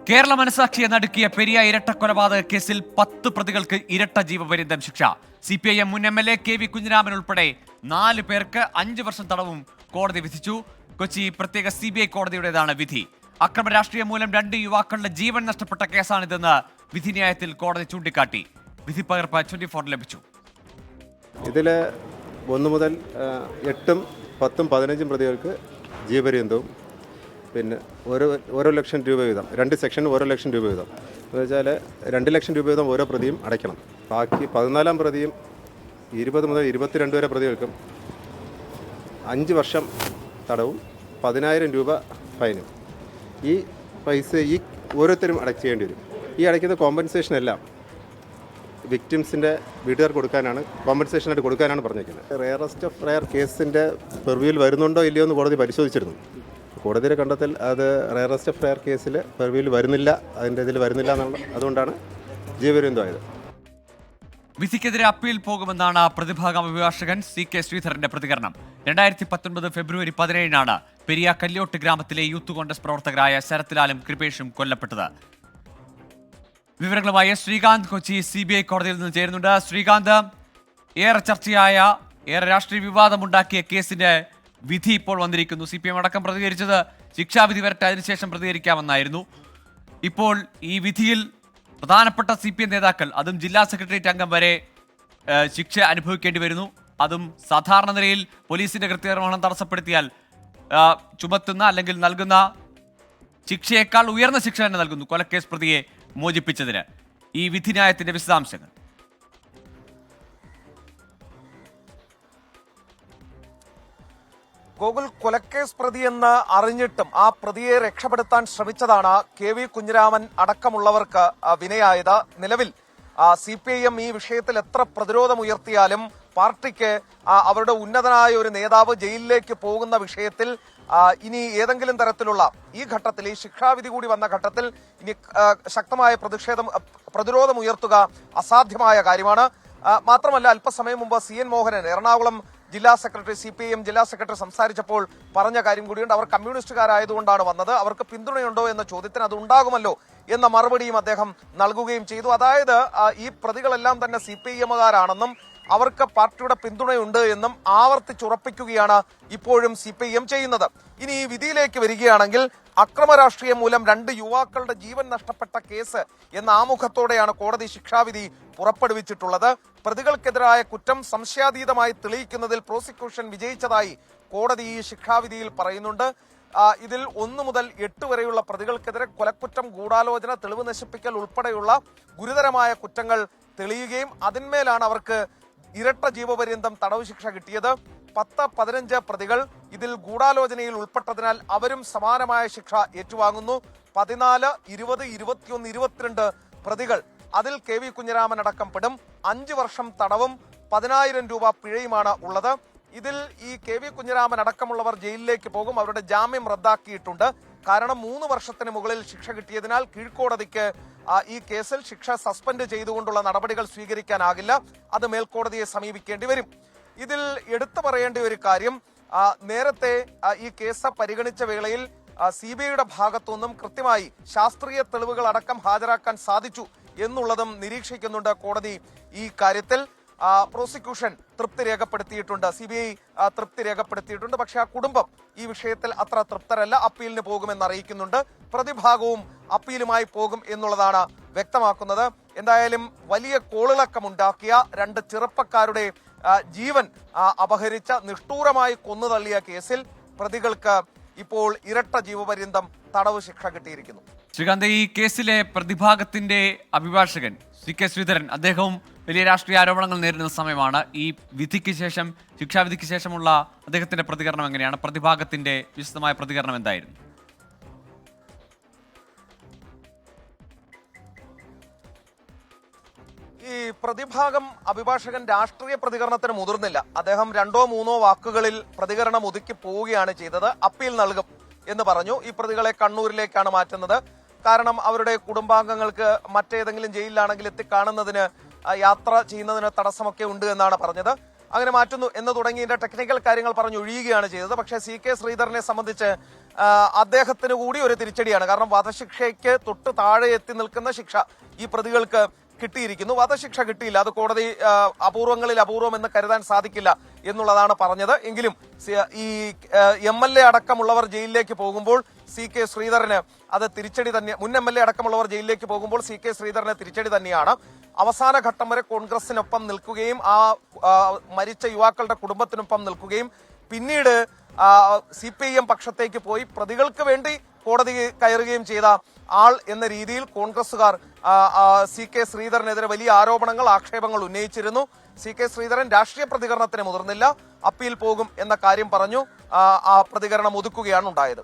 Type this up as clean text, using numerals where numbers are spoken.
കേരള മനസാക്ഷിയെ നടുക്കിയ പെരിയ ഇരട്ടക്കൊലപാതക കേസിൽ 10 പ്രതികൾക്ക് ഇരട്ട ജീവപര്യന്തം ശിക്ഷ. CPIM മുൻ MLA KV കുഞ്ഞിരാമൻ ഉൾപ്പെടെ 4 പേർക്ക് 5 വർഷം തടവും കോടതി വിധിച്ചു. കൊച്ചി പ്രത്യേക CBI കോടതിയുടേതാണ് വിധി. അക്രമ രാഷ്ട്രീയം മൂലം 2 യുവാക്കളുടെ ജീവൻ നഷ്ടപ്പെട്ട കേസാണിതെന്ന് വിധിന്യായത്തിൽ കോടതി ചൂണ്ടിക്കാട്ടി. വിധി പകർപ്പ് 24 ലഭിച്ചു. ഇതിൽ 1 മുതൽ 8, 10, 15 പ്രതികൾക്ക് ജീവപര്യന്തവും പിന്നെ ഓരോ ലക്ഷം രൂപ വീതം 2 സെക്ഷന് 1 ലക്ഷം രൂപ വീതം എന്ന് വെച്ചാൽ 2 ലക്ഷം രൂപ വീതം ഓരോ പ്രതിയും അടയ്ക്കണം. ബാക്കി 14 പ്രതിയും 20 മുതൽ 22 വരെ പ്രതികൾക്കും 5 വർഷം തടവും 10,000 രൂപ ഫൈനും. ഈ പൈസ ഓരോരുത്തരും അടയ്ക്കേണ്ടി വരും. ഈ അടയ്ക്കുന്ന കോമ്പൻസേഷൻ എല്ലാം വിക്ടിംസിൻ്റെ വീട്ടുകാർക്ക് കൊടുക്കാനാണ്, കോമ്പൻസേഷനായിട്ട് കൊടുക്കാനാണ് പറഞ്ഞിരിക്കുന്നത്. റെയറസ്റ്റ് ഓഫ് റെയർ കേസിൻ്റെ പെർവ്യൂവിൽ വരുന്നുണ്ടോ ഇല്ലയോ എന്ന് കോടതി പരിശോധിച്ചിരുന്നു. കോടതിയുടെ കണ്ടെത്തൽ അത് റെയറസ്റ്റ് ഓഫ് റെയർ കേസിൽ പെർവ്യൂവിൽ വരുന്നില്ല, അതിൻ്റെ ഇതിൽ വരുന്നില്ല അതുകൊണ്ടാണ് ജീവപര്യന്തമായത്. വിധിക്കെതിരെ അപ്പീൽ പോകുമെന്നാണ് പ്രതിഭാഗം അഭിഭാഷകൻ CK ശ്രീധരന്റെ പ്രതികരണം. 2019 ഫെബ്രുവരി 17 പെരിയ കല്യോട്ട് ഗ്രാമത്തിലെ യൂത്ത് കോൺഗ്രസ് പ്രവർത്തകരായ ശരത്ലാലും കൃപേഷും കൊല്ലപ്പെട്ടത്. വിവരങ്ങളുമായി ശ്രീകാന്ത് കൊച്ചി CBI കോടതിയിൽ നിന്ന് ചേരുന്നുണ്ട്. ശ്രീകാന്ത്, ഏറെ ചർച്ചയായ, ഏറെ രാഷ്ട്രീയ വിവാദമുണ്ടാക്കിയ കേസിന്റെ വിധി ഇപ്പോൾ വന്നിരിക്കുന്നു. CPM അടക്കം പ്രതികരിച്ചത് ശിക്ഷാവിധി വരട്ടെ, അതിനുശേഷം പ്രതികരിക്കാമെന്നായിരുന്നു. ഇപ്പോൾ ഈ വിധിയിൽ പ്രധാനപ്പെട്ട CPM നേതാക്കൾ, അതും ജില്ലാ സെക്രട്ടേറിയറ്റ് അംഗം വരെ ശിക്ഷ അനുഭവിക്കേണ്ടി വരുന്നു. അതും സാധാരണ നിലയിൽ പോലീസിന്റെ കൃത്യനിർവഹണം തടസ്സപ്പെടുത്തിയാൽ ചുമത്തുന്ന അല്ലെങ്കിൽ നൽകുന്ന ശിക്ഷയേക്കാൾ ഉയർന്ന ശിക്ഷ തന്നെ നൽകുന്നു കൊലക്കേസ് പ്രതിയെ മോചിപ്പിച്ചതിന്. ഈ വിധിന്യായത്തിന്റെ വിശദാംശങ്ങൾ. ഗോകുൽ, കൊലക്കേസ് പ്രതിയെന്ന് അറിഞ്ഞിട്ടും ആ പ്രതിയെ രക്ഷപ്പെടുത്താൻ ശ്രമിച്ചതാണ് KV കുഞ്ഞിരാമൻ അടക്കമുള്ളവർക്ക് വിനയായത്. നിലവിൽ CPIM ഈ വിഷയത്തിൽ എത്ര പ്രതിരോധമുയർത്തിയാലും പാർട്ടിക്ക് അവരുടെ ഉന്നതനായ ഒരു നേതാവ് ജയിലിലേക്ക് പോകുന്ന വിഷയത്തിൽ ഇനി ഏതെങ്കിലും തരത്തിലുള്ള ഈ ഘട്ടത്തിൽ, ഈ ശിക്ഷാവിധി കൂടി വന്ന ഘട്ടത്തിൽ ഇനി ശക്തമായ പ്രതിരോധം ഉയർത്തുക അസാധ്യമായ കാര്യമാണ്. മാത്രമല്ല, അല്പസമയം മുമ്പ് CN മോഹനൻ എറണാകുളം ജില്ലാ സെക്രട്ടറി, CPIM ജില്ലാ സെക്രട്ടറി സംസാരിച്ചപ്പോൾ പറഞ്ഞ കാര്യം കൂടിയുണ്ട്. അവർ കമ്മ്യൂണിസ്റ്റുകാരായതുകൊണ്ടാണ് വന്നത്, അവർക്ക് പിന്തുണയുണ്ടോ എന്ന ചോദ്യത്തിന് അത് ഉണ്ടാകുമല്ലോ എന്ന മറുപടിയും അദ്ദേഹം നൽകുകയും ചെയ്തു. അതായത് ഈ പ്രതികളെല്ലാം തന്നെ CPIMകാരാണെന്നും അവർക്ക് പാർട്ടിയുടെ പിന്തുണയുണ്ട് എന്നും ആവർത്തിച്ചുറപ്പിക്കുകയാണ് ഇപ്പോഴും CPIM ചെയ്യുന്നത്. ഇനി ഈ വിധിയിലേക്ക് വരികയാണെങ്കിൽ, അക്രമ രാഷ്ട്രീയം മൂലം 2 യുവാക്കളുടെ ജീവൻ നഷ്ടപ്പെട്ട കേസ് എന്ന ആമുഖത്തോടെയാണ് കോടതി ശിക്ഷാവിധി പുറപ്പെടുവിച്ചിട്ടുള്ളത്. പ്രതികൾക്കെതിരായ കുറ്റം സംശയാതീതമായി തെളിയിക്കുന്നതിൽ പ്രോസിക്യൂഷൻ വിജയിച്ചതായി കോടതി ഈ ശിക്ഷാവിധിയിൽ പറയുന്നുണ്ട്. ഇതിൽ 1 മുതൽ 8 വരെയുള്ള പ്രതികൾക്കെതിരെ കൊലക്കുറ്റം, ഗൂഢാലോചന, തെളിവ് നശിപ്പിക്കൽ ഉൾപ്പെടെയുള്ള ഗുരുതരമായ കുറ്റങ്ങൾ തെളിയുകയും അതിന്മേലാണ് അവർക്ക് ഇരട്ട ജീവപര്യന്തം തടവ് ശിക്ഷ കിട്ടിയത്. 10, 15 പ്രതികൾ ഇതിൽ ഗൂഢാലോചനയിൽ ഉൾപ്പെട്ടതിനാൽ അവരും സമാനമായ ശിക്ഷ ഏറ്റുവാങ്ങുന്നു. 14, 20, 21, 22 പ്രതികൾ, അതിൽ KV കുഞ്ഞിരാമൻ അടക്കം പെടും. 5 വർഷം തടവും 10,000 രൂപ പിഴയുമാണ് ഉള്ളത്. ഇതിൽ ഈ KV കുഞ്ഞിരാമൻ അടക്കമുള്ളവർ ജയിലിലേക്ക് പോകും. അവരുടെ ജാമ്യം റദ്ദാക്കിയിട്ടുണ്ട്. കാരണം 3 വർഷത്തിന് മുകളിൽ ശിക്ഷ കിട്ടിയതിനാൽ കീഴ്ക്കോടതിക്ക് ഈ കേസിൽ ശിക്ഷ സസ്പെൻഡ് ചെയ്തുകൊണ്ടുള്ള നടപടികൾ സ്വീകരിക്കാനാകില്ല. അത് മേൽക്കോടതിയെ സമീപിക്കേണ്ടി വരും. ഇതിൽ എടുത്തു പറയേണ്ട ഒരു കാര്യം, നേരത്തെ ഈ കേസ് പരിഗണിച്ച വേളയിൽ CBIയുടെ ഭാഗത്തുനിന്നും കൃത്യമായി ശാസ്ത്രീയ തെളിവുകൾ അടക്കം ഹാജരാക്കാൻ സാധിച്ചു എന്നുള്ളതും നിരീക്ഷിക്കുന്നുണ്ട് കോടതി. ഈ കാര്യത്തിൽ പ്രോസിക്യൂഷൻ തൃപ്തി രേഖപ്പെടുത്തിയിട്ടുണ്ട്, CBI തൃപ്തി രേഖപ്പെടുത്തിയിട്ടുണ്ട്. പക്ഷെ ആ കുടുംബം ഈ വിഷയത്തിൽ അത്ര തൃപ്തരല്ല, അപ്പീലിന് പോകുമെന്ന് അറിയിക്കുന്നുണ്ട്. പ്രതിഭാഗവും അപ്പീലുമായി പോകും എന്നുള്ളതാണ് വ്യക്തമാക്കുന്നത്. എന്തായാലും വലിയ കോളിളക്കമുണ്ടാക്കിയ 2 ചെറുപ്പക്കാരുടെ ജീവൻ അപഹരിച്ച, നിഷ്ഠൂരമായി കൊന്നുതള്ളിയ കേസിൽ പ്രതികൾക്ക് ഇപ്പോൾ ഇരട്ട ജീവപര്യന്തം തടവ് ശിക്ഷ കിട്ടിയിരിക്കുന്നു. ശ്രീകാന്ത്, ഈ കേസിലെ പ്രതിഭാഗത്തിന്റെ അഭിഭാഷകൻ CK ശ്രീധരൻ, അദ്ദേഹവും വലിയ രാഷ്ട്രീയ ആരോപണങ്ങൾ നേരിടുന്ന സമയമാണ്. ഈ വിധിക്ക് ശേഷം, ശിക്ഷാവിധിക്ക് ശേഷമുള്ള അദ്ദേഹത്തിന്റെ പ്രതികരണം എങ്ങനെയാണ്? പ്രതിഭാഗത്തിന്റെ വിശദമായ പ്രതികരണം എന്തായിരുന്നു? ഈ പ്രതിഭാഗം അഭിഭാഷകൻ രാഷ്ട്രീയ പ്രതികരണത്തിന് മുതിർന്നില്ല. അദ്ദേഹം 2-3 വാക്കുകളിൽ പ്രതികരണം ഒതുക്കി പോവുകയാണ് ചെയ്തത്. അപ്പീൽ നൽകും എന്ന് പറഞ്ഞു. ഈ പ്രതികളെ കണ്ണൂരിലേക്കാണ് മാറ്റുന്നത്. കാരണം അവരുടെ കുടുംബാംഗങ്ങൾക്ക് മറ്റേതെങ്കിലും ജയിലിലാണെങ്കിൽ എത്തിക്കാണുന്നതിന്, യാത്ര ചെയ്യുന്നതിന് തടസ്സമൊക്കെ ഉണ്ട് എന്നാണ് പറഞ്ഞത്. അങ്ങനെ മാറ്റുന്നു എന്ന് തുടങ്ങിയതിന്റെ ടെക്നിക്കൽ കാര്യങ്ങൾ പറഞ്ഞൊഴിയുകയാണ് ചെയ്തത്. പക്ഷേ CK ശ്രീധരനെ സംബന്ധിച്ച് അദ്ദേഹത്തിന് കൂടി ഒരു തിരിച്ചടിയാണ്. കാരണം വധശിക്ഷയ്ക്ക് തൊട്ട് താഴെ എത്തി നിൽക്കുന്ന ശിക്ഷ ഈ പ്രതികൾക്ക് കിട്ടിയിരിക്കുന്നു. വധശിക്ഷ കിട്ടിയില്ല. അത് കോടതി അപൂർവങ്ങളിൽ അപൂർവം എന്ന് കരുതാൻ സാധിക്കില്ല എന്നുള്ളതാണ് പറഞ്ഞത്. എങ്കിലും ഈ MLA അടക്കമുള്ളവർ ജയിലിലേക്ക് പോകുമ്പോൾ CK ശ്രീധരന് അത് തിരിച്ചടി തന്നെ. മുൻ MLA അടക്കമുള്ളവർ ജയിലിലേക്ക് പോകുമ്പോൾ CK ശ്രീധരന് തിരിച്ചടി തന്നെയാണ്. അവസാന ഘട്ടം വരെ കോൺഗ്രസിനൊപ്പം നിൽക്കുകയും ആ മരിച്ച യുവാക്കളുടെ കുടുംബത്തിനൊപ്പം നിൽക്കുകയും പിന്നീട് CPIM പക്ഷത്തേക്ക് പോയി പ്രതികൾക്ക് വേണ്ടി കോടതി കയറുകയും ചെയ്ത ആൾ എന്ന രീതിയിൽ കോൺഗ്രസുകാർ CK ശ്രീധരനെതിരെ വലിയ ആരോപണങ്ങൾ, ആക്ഷേപങ്ങൾ ഉന്നയിച്ചിരുന്നു. CK ശ്രീധരൻ രാഷ്ട്രീയ പ്രതികരണത്തിന് മുതിർന്നില്ല, അപ്പീൽ പോകും എന്ന കാര്യം പറഞ്ഞു. ആ പ്രതികരണം ഒതുക്കുകയാണ് ഉണ്ടായത്.